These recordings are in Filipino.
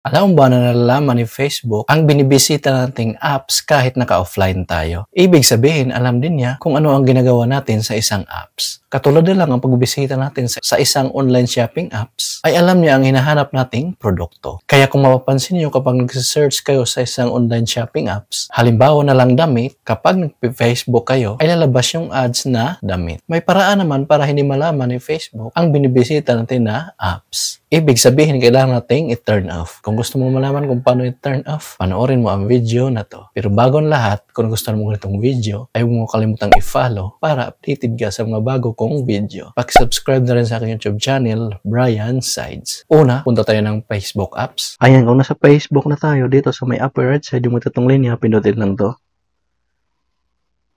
Alam mo ba na nalalaman ni Facebook ang binibisita nating apps kahit naka-offline tayo? Ibig sabihin, alam din niya kung ano ang ginagawa natin sa isang apps. Katulad na lang ang pagbibisita natin sa isang online shopping apps, ay alam niya ang hinahanap nating produkto. Kaya kung mapapansin niyo kapag nag-search kayo sa isang online shopping apps, halimbawa na lang damit, kapag nag-Facebook kayo, ay lalabas yung ads na damit. May paraan naman para hindi malaman ni Facebook ang binibisita natin na apps. Ibig sabihin, kailangan nating i-turn off. Kung gusto mo malaman kung paano i-turn off, panoorin mo ang video na to. Pero bago ang lahat, kung gusto mo ganitong video, ay huwag mo kalimutang i-follow para updated ka sa mga bago kong video. Pag-subscribe na rin sa aking YouTube channel, Brian Sides. Una, punta tayo ng Facebook apps. Ayan, kung nasa Facebook na tayo, dito sa may upper right side, yung matatong linya, pindutin lang to.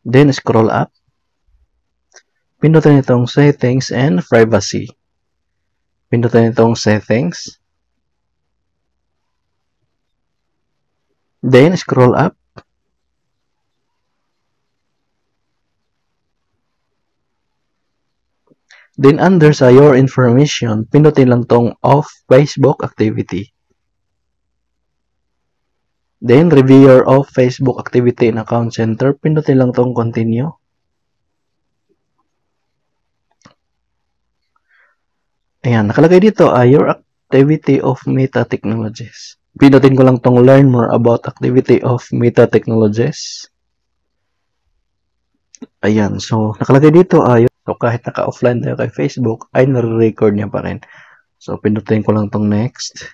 Then, scroll up. Pindutin itong Settings and Privacy. Pindutin itong Settings. Then, scroll up. Then, under sa Your Information, pindutin lang tong Off Facebook Activity. Then, Review your Off Facebook Activity in Account Center, pindutin lang tong Continue. Ayan, nakalagay dito Your Activity of Meta Technologies. Pindutin ko lang tong Learn More About Activity of Meta Technologies. Ayan, so nakalagay dito so kahit naka-offline tayo kay Facebook, ay nare-record niya pa rin. So pindutin ko lang tong Next.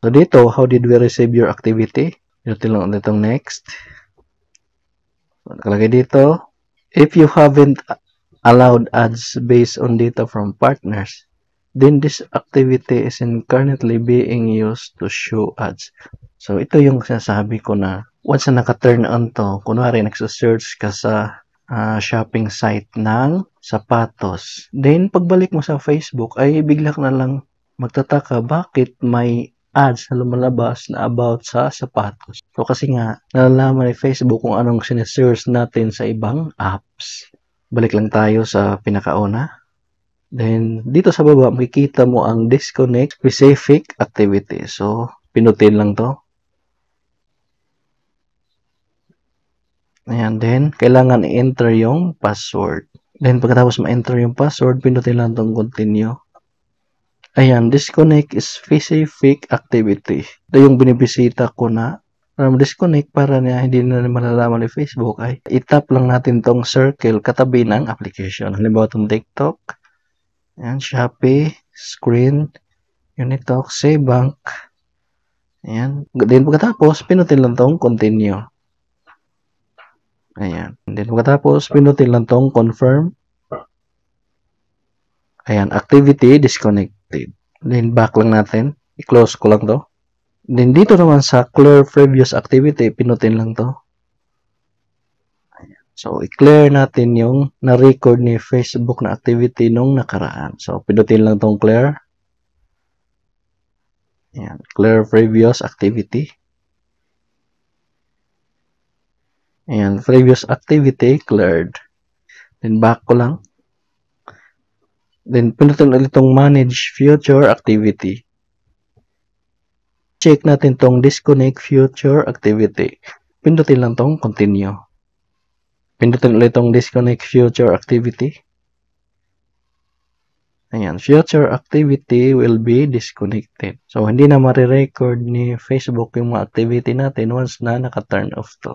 So dito, how did we receive your activity? Pindutin lang itong Next. So, nakalagay dito, if you haven't allowed ads based on data from partners, then this activity isn't currently being used to show ads. So, ito yung sinasabi ko na once na naka-turn on to, kunwari nagsa-search ka sa shopping site ng sapatos. Then, pagbalik mo sa Facebook, ay bigla ka na lang magtataka bakit may ads na lumalabas na about sa sapatos. So, kasi nga, nalalaman ni Facebook kung anong sinesearch natin sa ibang apps. Balik lang tayo sa pinakauna. Then, dito sa baba, makikita mo ang disconnect specific activity. So, pinutin lang to. Ayan, then, kailangan i-enter yung password. Then, pagkatapos ma-enter yung password, pinutin lang tong continue. Ayan, disconnect specific activity. Ito yung binibisita ko na disconnect para na hindi na malalaman ni Facebook ay itap lang natin tong circle katabi ng application. Halimbawa itong TikTok. Ayan, Shopee, Screen, Unitalk, Bank. Ayan. Then pagkatapos, pinutin lang tong continue. Ayan. Then pagkatapos, pinutin lang tong confirm. Ayan, activity disconnected. Then back lang natin. I-close ko lang to. Then dito naman sa clear previous activity, pinutin lang to. So, i-clear natin yung na-record ni Facebook na activity nung nakaraan. So, pinutin lang tong clear. Ayan, clear previous activity. Ayan, previous activity cleared. Then, back ko lang. Then, pinutin ulit tong manage future activity. Check natin tong disconnect future activity. Pindutin lang tong continue. Pindutin ulit tong disconnect future activity. Ayan, future activity will be disconnected. So, hindi na marirecord ni Facebook yung mga activity natin once na naka-turn off to.